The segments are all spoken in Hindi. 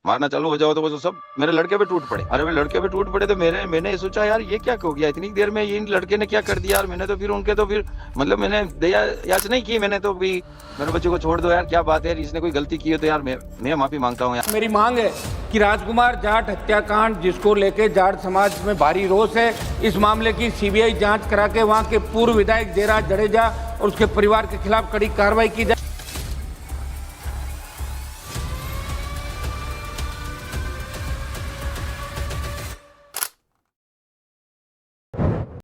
मारना चालू हो जाओ तो वो सब मेरे लड़के पे टूट पड़े। अरे वे लड़के पे टूट पड़े तो मैंने सोचा यार ये क्या हो गया इतनी देर में, ये इन लड़के ने क्या कर दिया यार। मैंने तो फिर उनके तो फिर मतलब मैंने दया याच नहीं की, मैंने तो भी मेरे बच्चे को छोड़ दो यार, क्या बात है, इसने कोई गलती की है तो यार मैं माफी मांगता हूँ यार। मेरी मांग है कि राजकुमार जाट हत्याकांड जिसको लेके जाट समाज में भारी रोष है, इस मामले की सीबीआई जांच करा के वहां के पूर्व विधायक जयराज जडेजा और उसके परिवार के खिलाफ कड़ी कार्रवाई की जाए।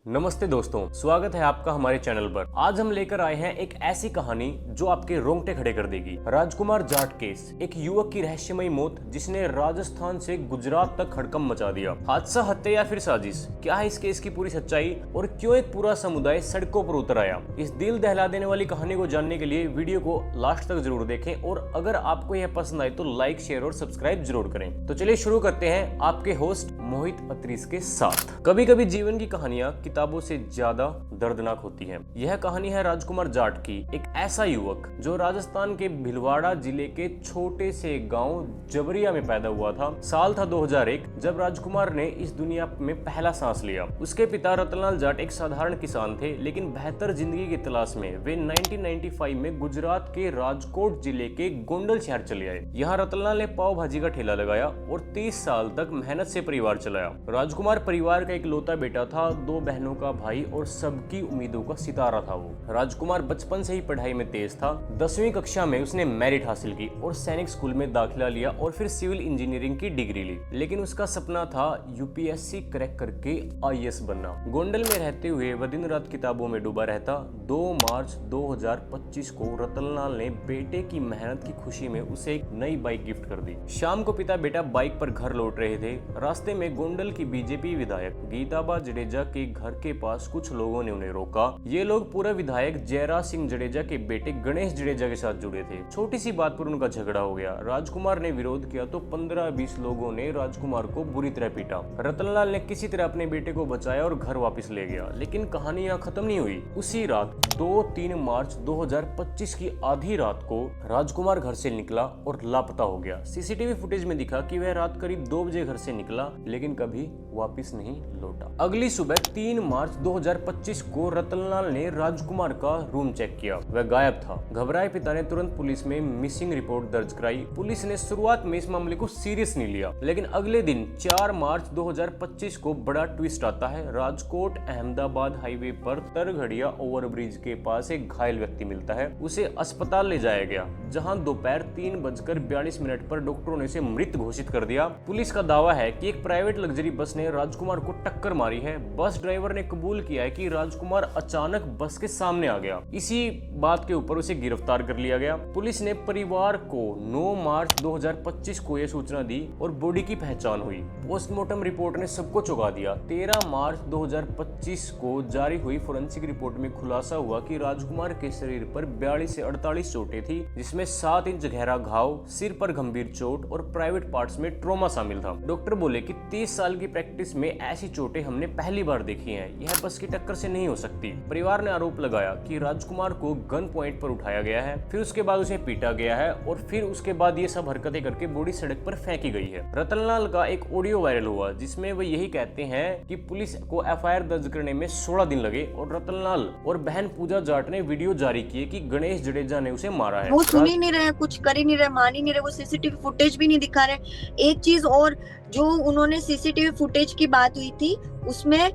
नमस्ते दोस्तों, स्वागत है आपका हमारे चैनल पर। आज हम लेकर आए हैं एक ऐसी कहानी जो आपके रोंगटे खड़े कर देगी। राजकुमार जाट केस, एक युवक की रहस्यमयी मौत जिसने राजस्थान से गुजरात तक हड़कंप मचा दिया। हादसा, हत्या या फिर साजिश, क्या है इस केस की पूरी सच्चाई और क्यों एक पूरा समुदाय सड़कों पर उतर आया? इस दिल दहला देने वाली कहानी को जानने के लिए वीडियो को लास्ट तक जरूर देखें और अगर आपको यह पसंद आए तो लाइक, शेयर और सब्सक्राइब जरूर करें। तो चलिए शुरू करते हैं आपके होस्ट मोहित अत्रीस के साथ। कभी कभी जीवन की कहानियां किताबों से ज्यादा दर्दनाक होती हैं। यह कहानी है राजकुमार जाट की, एक ऐसा युवक जो राजस्थान के भिलवाड़ा जिले के छोटे से गांव जबरिया में पैदा हुआ था। साल था 2001 जब राजकुमार ने इस दुनिया में पहला सांस लिया। उसके पिता रतनलाल जाट एक साधारण किसान थे, लेकिन बेहतर जिंदगी की तलाश में वे 1995 में गुजरात के राजकोट जिले के गोंडल शहर चले आए। यहाँ रतनलाल ने पाव भाजी का ठेला लगाया और 30 साल तक मेहनत से परिवार चलाया। राजकुमार परिवार का एक लौता बेटा था, 2 बहनों का भाई और सबकी उम्मीदों का सितारा था वो। राजकुमार बचपन से ही पढ़ाई में तेज था। 10वीं कक्षा में उसने मेरिट हासिल की और सैनिक स्कूल में दाखिला लिया और फिर सिविल इंजीनियरिंग की डिग्री ली। लेकिन उसका सपना था यूपीएससी क्रैक करके आईएएस बनना। गोंडल में रहते हुए वह दिन रात किताबों में डूबा रहता। 2 मार्च 2025 को रतनलाल ने बेटे की मेहनत की खुशी में उसे एक नई बाइक गिफ्ट कर दी। शाम को पिता बेटा बाइक पर घर लौट रहे थे। रास्ते में गोंडल की बीजेपी विधायक गीताबा जडेजा के घर के पास कुछ लोगों ने उन्हें रोका। ये लोग पूर्व विधायक जयराज सिंह जडेजा के बेटे गणेश जडेजा के साथ जुड़े थे। छोटी सी बात पर उनका झगड़ा हो गया। राजकुमार ने विरोध किया तो 15-20 लोगों ने राजकुमार को बुरी तरह पीटा। रतनलाल ने किसी तरह अपने बेटे को बचाया और घर वापस ले गया। लेकिन कहानी यहाँ खत्म नहीं हुई। उसी रात 2-3 मार्च 2025 की आधी रात को राजकुमार घर से निकला और लापता हो गया। सीसीटीवी फुटेज में दिखा कि वह रात करीब 2 बजे घर से निकला, लेकिन कभी वापस नहीं लौटा। अगली सुबह 3 मार्च 2025 को रतनलाल ने राजकुमार का रूम चेक किया, वह गायब था। घबराए पिता ने तुरंत पुलिस में मिसिंग रिपोर्ट दर्ज कराई। पुलिस ने शुरुआत में इस मामले को सीरियस नहीं लिया, लेकिन अगले दिन 4 मार्च 2025 को बड़ा ट्विस्ट आता है। राजकोट अहमदाबाद हाईवे पर तरघड़िया ओवरब्रिज के पास एक घायल व्यक्ति मिलता है। उसे अस्पताल ले जाया गया, जहां दोपहर 3:42 पर डॉक्टरों ने उसे मृत घोषित कर दिया। पुलिस का दावा है कि एक प्राइवेट लग्जरी बस ने राजकुमार को टक्कर मारी है। बस ड्राइवर ने कबूल किया है कि राजकुमार अचानक बस के सामने आ गया। इसी बात के ऊपर उसे गिरफ्तार कर लिया गया। पुलिस ने परिवार को 9 मार्च 2025 को यह सूचना दी और बॉडी की पहचान हुई। पोस्टमार्टम रिपोर्ट ने सबको चौंका दिया। 13 मार्च 2025 को जारी हुई फोरेंसिक रिपोर्ट में खुलासा हुआ कि राजकुमार के शरीर पर 42 से 48 चोटें थी, जिसमें 7 इंच गहरा घाव, सिर पर गंभीर चोट और प्राइवेट पार्ट्स में ट्रॉमा शामिल था। डॉक्टर बोले कि 30 साल की प्रैक्टिस में ऐसी चोटें हमने पहली बार देखी हैं। यह बस की टक्कर से नहीं हो सकती। परिवार ने आरोप लगाया कि राजकुमार को गन पॉइंट पर उठाया गया है, फिर उसके बाद उसे पीटा गया है और फिर उसके बाद ये सब हरकतें करके बॉडी सड़क पर फेंकी गई है। रतनलाल का एक ऑडियो वायरल हुआ जिसमें वे यही कहते हैं कि पुलिस को एफआईआर दर्ज करने में 16 दिन लगे और रतनलाल और बहन पूजा जाट ने वीडियो जारी किए कि गणेश जडेजा ने उसे मारा है। वो सुन ही नहीं रहे, कुछ कर ही नहीं रहे, मान ही नहीं रहे, वो सीसीटीवी फुटेज भी नहीं दिखा रहे। एक चीज और, जो उन्होंने सीसीटीवी फुटेज की बात हुई थी उसमें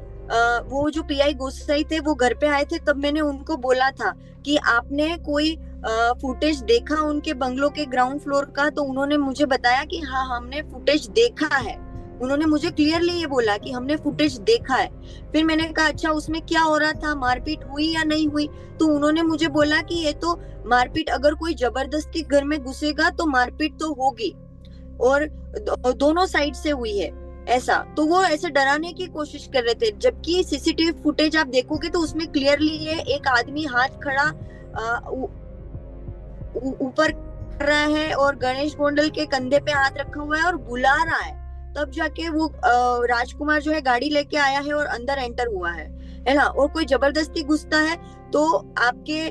वो जो पीआई गोसाई थे वो घर पे आए थे, तब मैंने उनको बोला था कि आपने कोई फुटेज देखा उनके बंगलो के ग्राउंड फ्लोर का, तो उन्होंने मुझे बताया कि हाँ हमने फुटेज देखा है। उन्होंने मुझे क्लियरली ये बोला कि हमने फुटेज देखा है। फिर मैंने कहा अच्छा उसमें क्या हो रहा था, मारपीट हुई या नहीं हुई? तो उन्होंने मुझे बोला कि ये तो मारपीट, अगर कोई जबरदस्ती घर में घुसेगा तो मारपीट तो होगी और दोनों साइड से हुई है ऐसा। तो वो ऐसे डराने की कोशिश कर रहे थे, जबकि सीसीटीवी फुटेज आप देखोगे तो उसमें क्लियरली है एक आदमी हाथ खड़ा ऊपर कर रहा है और गणेश गोंडल के कंधे पे हाथ रखा हुआ है और बुला रहा है। तब जाके वो राजकुमार जो है गाड़ी लेके आया है और अंदर एंटर हुआ है ना। और कोई जबरदस्ती घुसता है तो आपके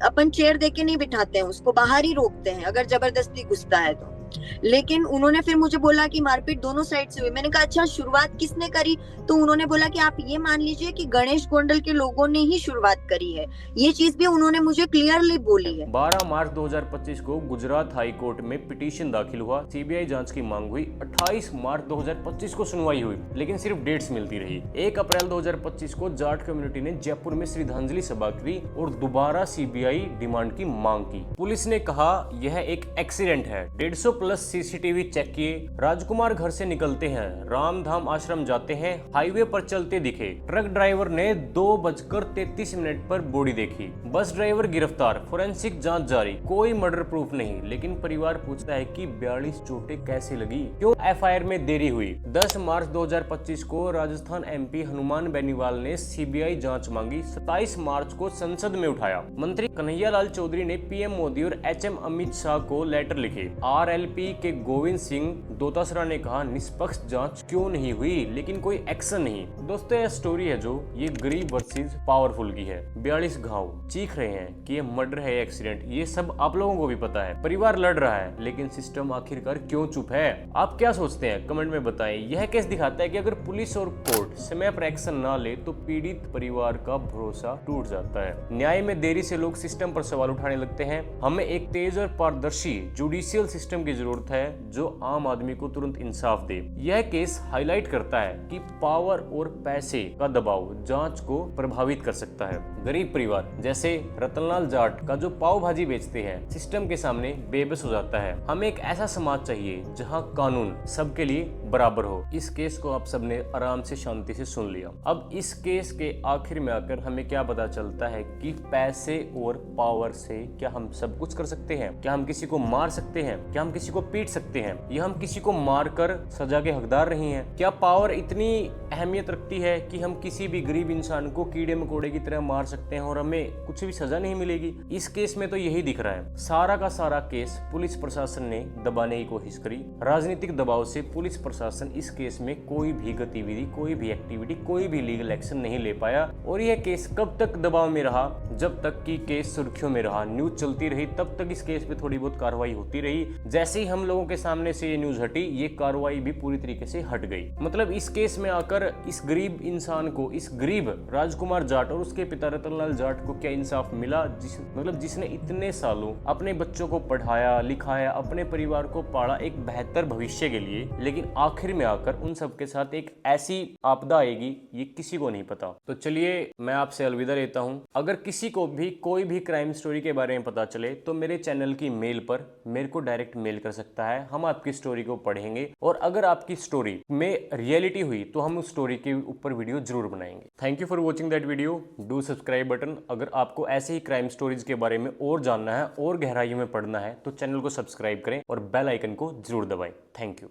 अपन चेयर देके नहीं बिठाते हैं उसको, बाहर ही रोकते हैं अगर जबरदस्ती घुसता है तो। लेकिन उन्होंने फिर मुझे बोला कि मारपीट दोनों साइड से हुई। मैंने कहा अच्छा शुरुआत किसने करी, तो उन्होंने बोला कि आप ये मान लीजिए कि गणेश गोंडल के लोगों ने ही शुरुआत करी है। ये चीज भी उन्होंने मुझे क्लियरली बोली है। 12 मार्च 2025 को गुजरात हाई कोर्ट में पिटीशन दाखिल हुआ, सीबीआई जांच की मांग हुई। 28 मार्च 2025 को सुनवाई हुई, लेकिन सिर्फ डेट्स मिलती रही। 1 अप्रैल 2025 को जाट कम्युनिटी ने जयपुर में श्रद्धांजलि सभा की और दोबारा सीबीआई डिमांड की मांग की। पुलिस ने कहा यह एक एक्सीडेंट है। 150 प्लस सीसीटीवी चेक किए। राजकुमार घर से निकलते हैं, रामधाम आश्रम जाते हैं, हाईवे पर चलते दिखे। ट्रक ड्राइवर ने 2:33 पर बॉडी देखी। बस ड्राइवर गिरफ्तार, फोरेंसिक जांच जारी। कोई मर्डर प्रूफ नहीं, लेकिन परिवार पूछता है कि 42 चोटें कैसे लगी, क्यों एफआईआर में देरी हुई। 10 मार्च 2025 को राजस्थान एमपी हनुमान बेनीवाल ने सीबीआई जांच मांगी। 27 मार्च को संसद में उठाया। मंत्री कन्हैयालाल चौधरी ने पीएम मोदी और एचएम अमित शाह को लेटर लिखे। आरएलपी के गोविंद सिंह दोतासरा ने कहा निष्पक्ष जांच क्यों नहीं हुई, लेकिन कोई एक्शन नहीं। दोस्तों यह स्टोरी है जो ये गरीब वर्सेस पावरफुल की है। 42 घाव, चीख रहे हैं कि ये मर्डर है, एक्सीडेंट, ये सब आप लोगों को भी पता है। परिवार लड़ रहा है, लेकिन सिस्टम आखिरकार क्यों चुप है? आप क्या सोचते हैं कमेंट में बताएं। यह केस दिखाता है कि अगर पुलिस और कोर्ट समय पर एक्शन ना ले तो पीड़ित परिवार का भरोसा टूट जाता है। न्याय में देरी से लोग सिस्टम पर सवाल उठाने लगते हैं। हमें एक तेज और पारदर्शी जुडिशियल सिस्टम की जरूरत है जो आम आदमी को तुरंत इंसाफ दे। यह केस हाईलाइट करता है कि पावर और पैसे का दबाव जांच को प्रभावित कर सकता है। गरीब परिवार जैसे रतनलाल जाट का जो पाव भाजी बेचते हैं सिस्टम के सामने बेबस हो जाता है। हमें एक ऐसा समाज चाहिए जहां कानून सबके लिए बराबर हो। इस केस को आप सबने आराम से शांति से सुन लिया। अब इस केस के आखिर में आकर हमें क्या पता चलता है कि पैसे और पावर से क्या हम सब कुछ कर सकते हैं? क्या हम किसी को मार सकते हैं? क्या हम किसी को पीट सकते हैं? या हम किसी को मारकर सजा के हकदार नहीं हैं? क्या पावर इतनी अहमियत रखती है कि हम किसी भी गरीब इंसान को कीड़े मकोड़े की तरह मार सकते हैं और हमें कुछ भी सजा नहीं मिलेगी? इस केस में तो यही दिख रहा है। सारा का सारा केस पुलिस प्रशासन ने दबाने की कोशिश करी। राजनीतिक दबाव से पुलिस प्रशासन इस केस में कोई भी गतिविधि, कोई भी एक्टिविटी, कोई भी लीगल एक्शन नहीं ले पाया। और यह केस कब तक दबाव में रहा? जब तक कि केस सुर्खियों में रहा, न्यूज चलती रही, तब तक इस केस पे थोड़ी बहुत कार्रवाई होती रही। जैसे ही हम लोगों के सामने से ये न्यूज हटी, ये कार्रवाई भी पूरी तरीके से हट गई। मतलब इस केस में आकर इस गरीब इंसान को, इस गरीब राजकुमार जाट और उसके पिता रतनलाल जाट को क्या इंसाफ मिला? जिसने इतने सालों अपने बच्चों को पढ़ाया लिखाया, अपने परिवार को पाला एक बेहतर भविष्य के लिए, लेकिन आखिर में आकर उन सबके साथ एक ऐसी आपदा आएगी ये किसी को नहीं पता। तो चलिए मैं आपसे अलविदा लेता हूं। अगर किसी को भी कोई भी क्राइम स्टोरी के बारे में पता चले तो मेरे चैनल की मेल पर मेरे को डायरेक्ट मेल कर सकता है। हम आपकी स्टोरी को पढ़ेंगे और अगर आपकी स्टोरी में रियलिटी हुई तो हम उस स्टोरी के ऊपर वीडियो जरूर बनाएंगे। Thank you for watching that video. Do subscribe button. अगर आपको ऐसे ही क्राइम स्टोरीज के बारे में और जानना है और गहराइयों में पढ़ना है तो चैनल को सब्सक्राइब करें और बेल आइकन को जरूर दबाएं। Thank you.